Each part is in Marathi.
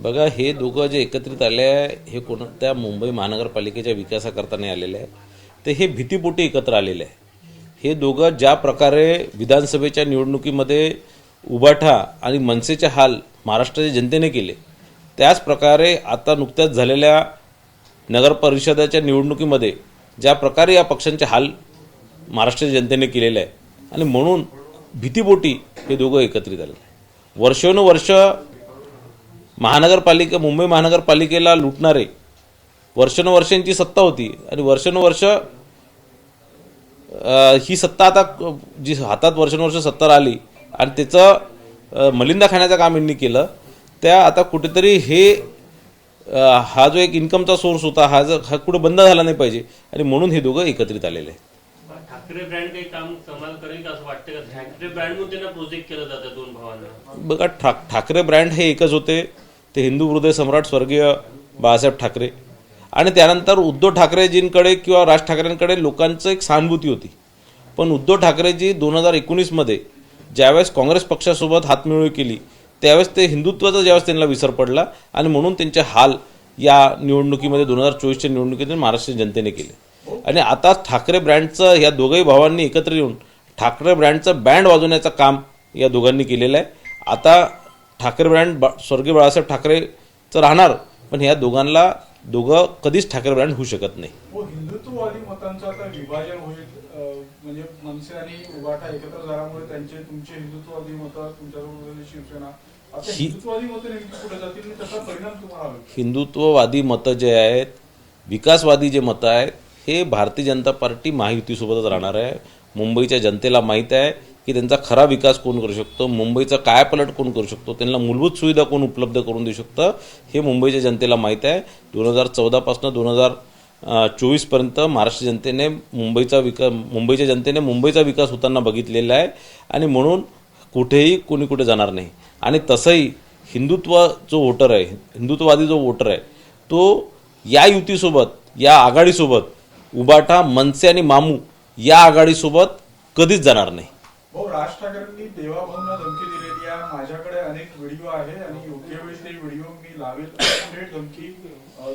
बघा, हे दोघं जे एकत्रित आले आहे हे कोणत्या मुंबई महानगरपालिकेच्या विकासाकरता नाही आलेले आहे, ते हे भीतीपोटी एकत्र आलेले आहे. हे दोघं ज्या प्रकारे विधानसभेच्या निवडणुकीमध्ये उबाठा आणि मनसेचे हाल महाराष्ट्राच्या जनतेने केले, त्याच प्रकारे आता नुकत्याच झालेल्या नगर परिषदेच्या निवडणुकीमध्ये ज्या प्रकारे या पक्षांचे हाल महाराष्ट्राच्या जनतेने केलेले आहे, आणि म्हणून भीतीपोटी हे दोघं एकत्रित आले. वर्षानुवर्ष मुंबई महानगरपालिकेला लुटणारे वर्षानुवर्षांची सत्ता होती, आणि वर्षानुवर्ष ही सत्ता आता जी हातात वर्षानुवर्ष सत्ता आली आणि त्याचं मलिंदा खाण्याचं काम यांनी केलं. त्या आता कुठेतरी हा जो एक इन्कमचा सोर्स होता हा कुठे बंद झाला नाही पाहिजे, आणि म्हणून हे दोघं एकत्रित आलेले आहेत. ठाकरे ब्रँड काही काम कमाल करेल का असं वाटतं का? ठाकरे ब्रँडमध्ये त्यांना प्रोजेक्ट केलं जातं दोन भावांना. बघा, ठाकरे ब्रँड हे एकच होते, ते हिंदू हृदय सम्राट स्वर्गीय बाळासाहेब ठाकरे, आणि त्यानंतर उद्धव ठाकरेजींकडे किंवा राज ठाकरेंकडे लोकांचं एक सहानुभूती होती. पण उद्धव ठाकरेजी 2019मध्ये ज्यावेळेस काँग्रेस पक्षासोबत हातमिळवणी केली त्यावेळेस ते हिंदुत्वाचा ज्यावेळेस त्यांना विसर पडला, आणि म्हणून त्यांचे हाल या निवडणुकीमध्ये 2024च्या निवडणुकीत महाराष्ट्र जनतेने केले. आणि आता ठाकरे ब्रँडचं या दोघंही भावांनी एकत्र येऊन ठाकरे ब्रँडचं बँड वाजवण्याचं काम या दोघांनी केलेलं आहे. आता ठाकरे ब्रँड स्वर्गीय बाळासाहेब ठाकरेचं राहणार, पण ह्या दोघं कधीच ठाकरे ब्रँड होऊ शकत नाही. हिंदुत्ववादी मतांचं आता विभाजन होईल, म्हणजे मनसे आणि उबाठा एकत्र झाल्यामुळे तुमचे हिंदुत्ववादी मतं तुमच्यासोबत शिवसेना हिंदुत्ववादी मतं नेमकी कुठे जातील आणि त्याचा परिणाम तुम्हाला होईल? हिंदुत्ववादी मतं जे आहेत, विकासवादी जे मतं आहेत, हे भारतीय जनता पार्टी महायुतीसोबतच राहणार आहे. मुंबईच्या जनतेला माहीत आहे की त्यांचा खरा विकास कोण करू शकतो, मुंबईचा कायापालट कोण करू शकतो, त्यांना मूलभूत सुविधा कोण उपलब्ध करून देऊ शकतं, हे मुंबईच्या जनतेला माहीत आहे. 2014 पासून 2024पर्यंत महाराष्ट्र जनतेने मुंबईच्या जनतेने मुंबईचा विकास होताना बघितलेला आहे, आणि म्हणून कुठेही कोणी कुठे जाणार नाही. आणि तसंही हिंदुत्ववादी जो वोटर आहे तो या युतीसोबत, या आघाडीसोबत, उबाठा, मनसे आणि मामू या आघाडीसोबत कधीच जाणार नाही. राज ठाकरेंनी देवाभाऊंना धमकी दिलेली आहे, माझ्याकडे अनेक व्हिडिओ आहे आणि योग्य वेळी ते व्हिडिओ मी लावेल, थेट धमकी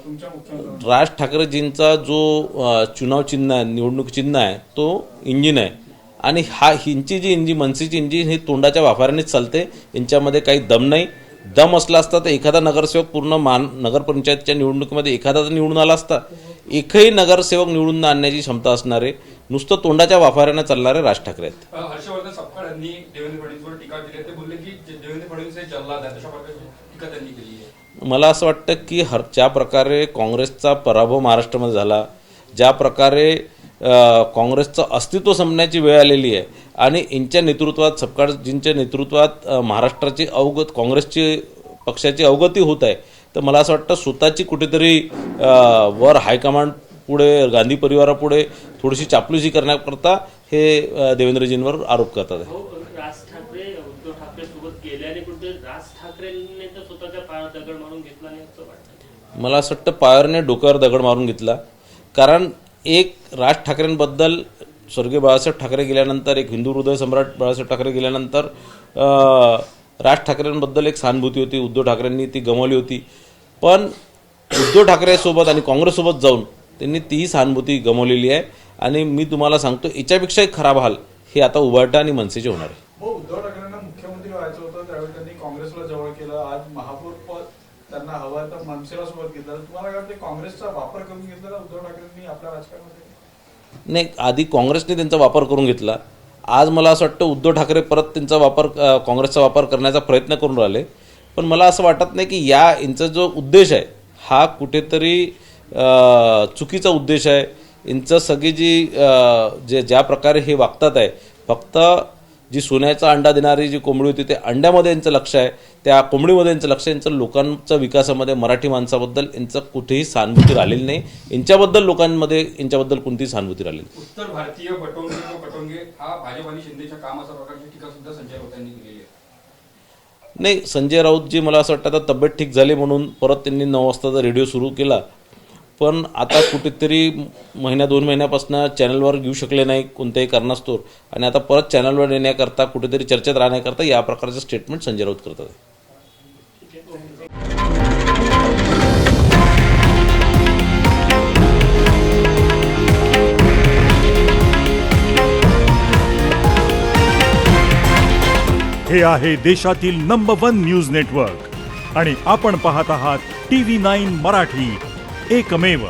तुमच्या मुख्यमंत्री. राज ठाकरेजींचा जो चुनाव चिन्ह आहे, निवडणूक चिन्ह आहे, तो इंजिन आहे, आणि हिंची जी मनसेची इंजिन ही तोंडाच्या वाफाऱ्यानेच चालते. यांच्यामध्ये काही दम नाही. दम असला असता तर एखादा नगरसेवक पूर्ण नगरपंचायतच्या निवडणुकीमध्ये एखादा तर निवडून आला असता. एकही नगरसेवक निवडून आणण्याची क्षमता असणारे, नुसतं तोंडाच्या वाफाऱ्याने चालणारे राज ठाकरे आहेत. हर्षवर्धन सपकाळ यांनी देवेंद्र फडणवीसवर टीका केली. ते बोलले की देवेंद्र फडणवीस हे जल्लाद आहेत, अशा प्रकारची टीका त्यांनी केली आहे. मला असं वाटतं की ज्या प्रकारे काँग्रेसचा पराभव महाराष्ट्रामध्ये झाला, ज्या प्रकारे काँग्रेसचं अस्तित्व संपण्याची वेळ आलेली आहे, आणि यांच्या नेतृत्वात, सपकाळजींच्या नेतृत्वात महाराष्ट्राची काँग्रेसची पक्षाची अवगती होत आहे, तर मला असं वाटतं स्वतःची कुठेतरी वर हायकमांड पुढे, गांधी परिवारापुढे थोडीशी चापलुसी करण्याकरता हे देवेंद्रजींवर आरोप करतात. राज ठाकरे उद्धव ठाकरे सोबत गेल्याने कुठे राज ठाकरेंनी तर स्वतःच्या पायावर दगड मारून घेतला नाही असं वाटतं. मला असं वाटतं पायावरने डोक्यावर दगड मारून घेतला. कारण एक राज ठाकरेंबद्दल स्वर्गीय बाळासाहेब ठाकरे गेल्यानंतर, एक हिंदू हृदय सम्राट बाळासाहेब ठाकरे गेल्यानंतर राज ठाकरेंबद्दल एक सहानुभूती होती, उद्धव ठाकरेंनी ती गमावली होती. पण उद्धव ठाकरेसोबत आणि काँग्रेससोबत जाऊन त्यांनी तीही सहानुभूती गमावलेली आहे, आणि मी तुम्हाला सांगतो याच्यापेक्षाही खराब हाल हे आता उबाठा आणि मनसेचे होणार आहे. उद्धव ठाकरेंना मुख्यमंत्री व्हायचं होतं, त्यावेळी त्यांनी काँग्रेसला जवळ केलं. आज महापौर पद त्यांना हवं तर मनसेला सोबत घेतलं. तुम्हाला काय वाटतं, काँग्रेसचा वापर करून घेतला उद्धव ठाकरेंनी आपल्या राजकारणामध्ये? नाही, आधी काँग्रेसने त्यांचा वापर करून घेतला. आज मला असं वाटतं उद्धव ठाकरे परत काँग्रेसचा वापर करण्याचा प्रयत्न करून राहिले. पण मला असं वाटत नाही की यांचा जो उद्देश आहे हा कुठेतरी चुकीचा उद्देश आहे. यांचं सगळी ज्या प्रकारे हे वागतात आहे, फक्त जी सोन्याचा अंडा देणारी जी कोंबडी होती, ते अंड्यामध्ये यांचं लक्ष आहे, त्या कोंबडीमध्ये यांचं लक्ष आहे. यांचं लोकांच्या विकासामध्ये, मराठी माणसाबद्दल यांचं कुठेही सहानुभूती राहिलेली नाही. यांच्याबद्दल लोकांमध्ये यांच्याबद्दल कोणतीही सहानुभूती राहिलेली. उत्तर भारतीय पटोंगे हा भाजप आणि शिंदेच्या काम, अशा प्रकारची टीका सुद्धा संजय राऊत यांनी केलेली आहे. नाही, संजय राऊतजी मला असं वाटतं आता तब्येत ठीक झाली म्हणून परत त्यांनी 9 वाजताचा रेडिओ सुरू केला. पण आता कुठेतरी महिना-2 महिन्यापासून चॅनलवर घेऊ शकले नाही कोणत्याही कारणास्तव, आणि आता परत चॅनलवर येण्याकरता, कुठेतरी चर्चेत राहण्याकरता या प्रकारचं स्टेटमेंट संजय राऊत करतात. हे आहे देशातील नंबर 1 न्यूज नेटवर्क आणि आपण पाहत आहात TV9 मराठी, एकमेव.